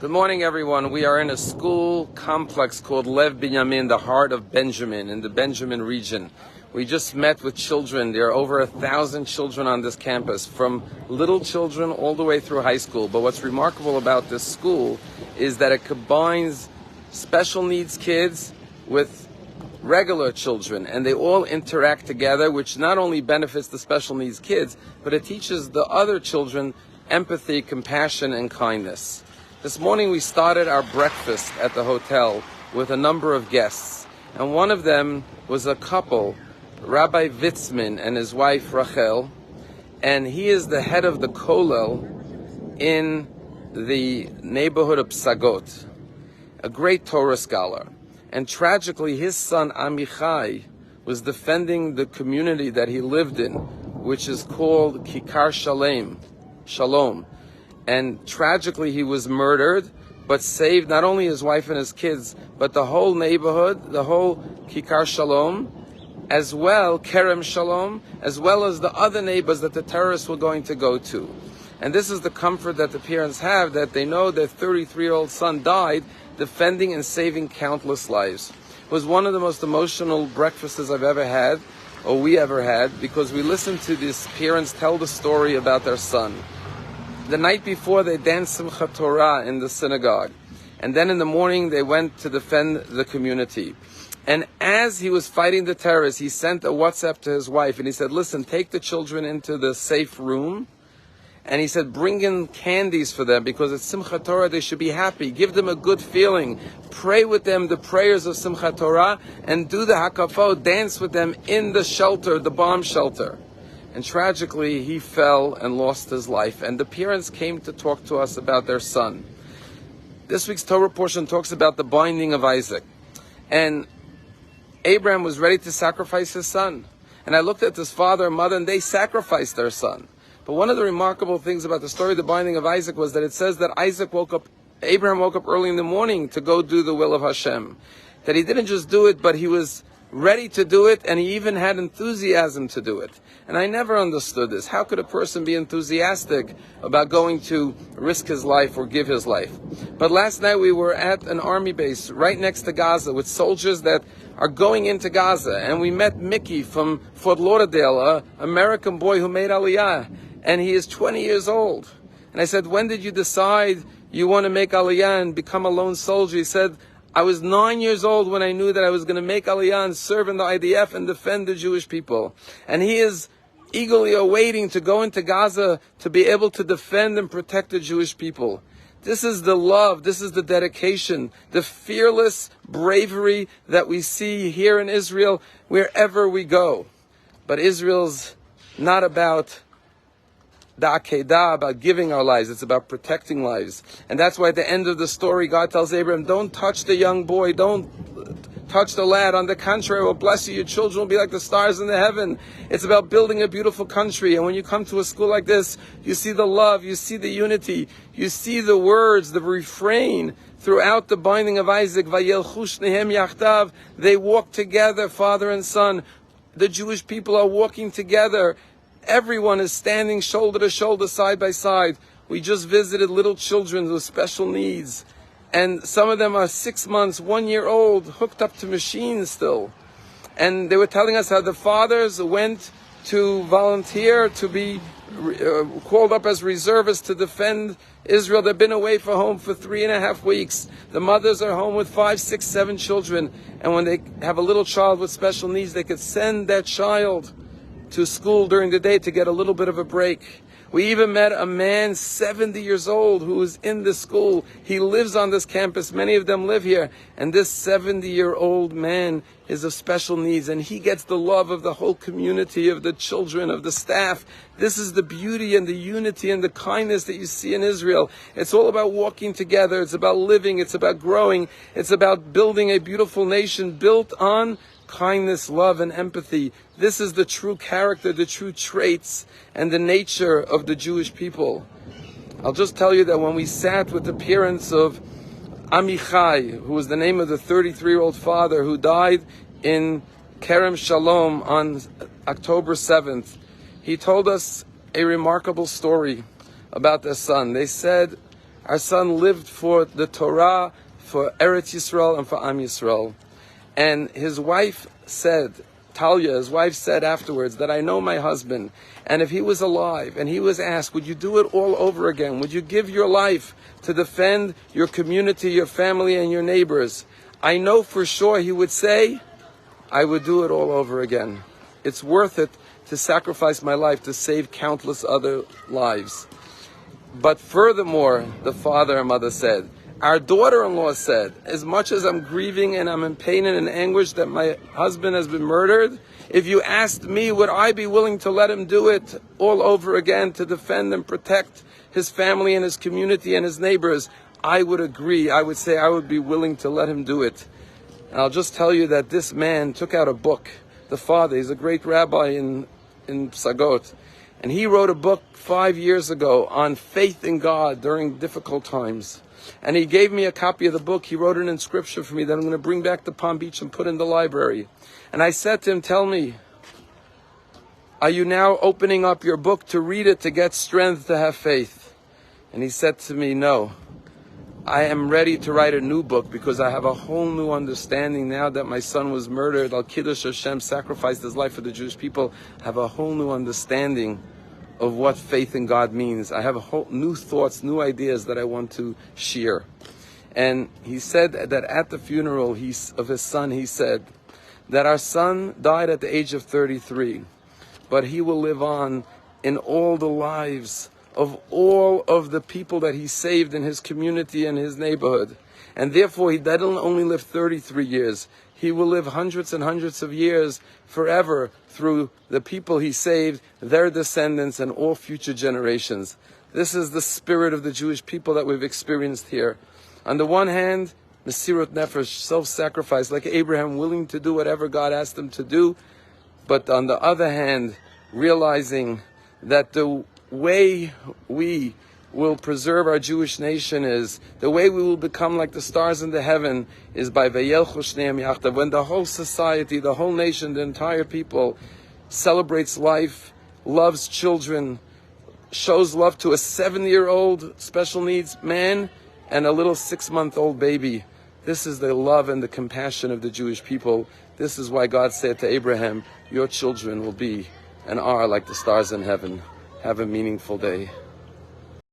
Good morning, everyone. We are in a school complex called Lev Binyamin, the heart of Benjamin, in the Benjamin region. We just met with children. There are over 1,000 children on this campus, from little children all the way through high school. But what's remarkable about this school is that it combines special needs kids with regular children, and they all interact together, which not only benefits the special needs kids, but it teaches the other children empathy, compassion, and kindness. This morning we started our breakfast at the hotel with a number of guests, and one of them was a couple, Rabbi Vitzman and his wife Rachel, and he is the head of the kollel in the neighborhood of Psagot, a great Torah scholar. And tragically, his son Amichai was defending the community that he lived in, which is called Kikar Shalom. And tragically, he was murdered, but saved not only his wife and his kids, but the whole neighborhood, the whole Kikar Shalom, as well, Kerem Shalom, as well as the other neighbors that the terrorists were going to go to. And this is the comfort that the parents have, that they know their 33-year-old son died defending and saving countless lives. It was one of the most emotional breakfasts I've ever had, or we ever had, because we listened to these parents tell the story about their son. The night before, they danced Simchat Torah in the synagogue. And then in the morning, they went to defend the community. And as he was fighting the terrorists, he sent a WhatsApp to his wife, and he said, listen, take the children into the safe room. And he said, bring in candies for them, because at Simchat Torah, they should be happy. Give them a good feeling. Pray with them the prayers of Simchat Torah, and do the hakafot, dance with them in the shelter, the bomb shelter. And tragically, he fell and lost his life. And the parents came to talk to us about their son. This week's Torah portion talks about the binding of Isaac. And Abraham was ready to sacrifice his son. And I looked at his father and mother, and they sacrificed their son. But one of the remarkable things about the story of the binding of Isaac was that it says that Abraham woke up early in the morning to go do the will of Hashem. That he didn't just do it, but he was ready to do it, and he even had enthusiasm to do it. And I never understood this. How could a person be enthusiastic about going to risk his life or give his life? But last night we were at an army base right next to Gaza with soldiers that are going into Gaza, and we met Mickey from Fort Lauderdale, an American boy who made Aliyah, and he is 20 years old. And I said, when did you decide you want to make Aliyah and become a lone soldier? He said, I was 9 years old when I knew that I was going to make Aliyah and serve in the IDF and defend the Jewish people. And he is eagerly awaiting to go into Gaza to be able to defend and protect the Jewish people. This is the love, this is the dedication, the fearless bravery that we see here in Israel wherever we go. But Israel's not about the Akedah, about giving our lives. It's about protecting lives. And that's why at the end of the story, God tells Abraham, don't touch the young boy, don't touch the lad. On the contrary, I will bless you. Your children will be like the stars in the heaven. It's about building a beautiful country. And when you come to a school like this, you see the love, you see the unity, you see the words, the refrain throughout the binding of Isaac. Vayelchu shnehem yachdav. They walk together, father and son. The Jewish people are walking together. Everyone is standing shoulder to shoulder, side by side. We just visited little children with special needs. And some of them are 6 months, 1 year old, hooked up to machines still. And they were telling us how the fathers went to volunteer to be called up as reservists to defend Israel. They've been away from home for 3.5 weeks. The mothers are home with 5, 6, 7 children. And when they have a little child with special needs, they could send that child to school during the day to get a little bit of a break. We even met a man 70 years old who is in the school. He lives on this campus. Many of them live here. And this 70-year-old man is of special needs. And he gets the love of the whole community, of the children, of the staff. This is the beauty and the unity and the kindness that you see in Israel. It's all about walking together. It's about living. It's about growing. It's about building a beautiful nation built on kindness, love, and empathy. This is the true character, the true traits, and the nature of the Jewish people. I'll just tell you that when we sat with the parents of Amichai, who was the name of the 33-year-old father who died in Kerem Shalom on October 7th, he told us a remarkable story about their son. They said Our son lived for the Torah, for Eretz Yisrael, and for Am Yisrael. And his wife said, Talia, his wife said afterwards, that I know my husband, and if he was alive and he was asked, would you do it all over again? Would you give your life to defend your community, your family, and your neighbors? I know for sure he would say, I would do it all over again. It's worth it to sacrifice my life to save countless other lives. But furthermore, the father and mother said, our daughter-in-law said, as much as I'm grieving and I'm in pain and in anguish that my husband has been murdered, if you asked me, would I be willing to let him do it all over again to defend and protect his family and his community and his neighbors? I would agree. I would say I would be willing to let him do it. And I'll just tell you that this man took out a book. The father, he's a great rabbi in Psagot. And he wrote a book 5 years ago on faith in God during difficult times. And he gave me a copy of the book. He wrote an inscription for me that I'm going to bring back to Palm Beach and put in the library. And I said to him, tell me, are you now opening up your book to read it, to get strength, to have faith? And he said to me, no. I am ready to write a new book because I have a whole new understanding now that my son was murdered. Al Kiddush Hashem, sacrificed his life for the Jewish people. I have a whole new understanding of what faith in God means. I have a whole new thoughts, new ideas that I want to share. And he said that at the funeral of his son, he said that our son died at the age of 33, but he will live on in all the lives of all of the people that he saved in his community and his neighborhood. And therefore, he didn't only live 33 years. He will live hundreds and hundreds of years forever through the people he saved, their descendants, and all future generations. This is the spirit of the Jewish people that we've experienced here. On the one hand, Mesirut Nefesh, self-sacrifice, like Abraham, willing to do whatever God asked him to do. But on the other hand, realizing that the way we will preserve our Jewish nation is, the way we will become like the stars in the heaven is by Vayelchu Shneim Yachdav, when the whole society, the whole nation, the entire people celebrates life, loves children, shows love to a 7-year-old special needs man and a little 6-month-old baby. This is the love and the compassion of the Jewish people. This is why God said to Abraham, your children will be and are like the stars in heaven. Have a meaningful day.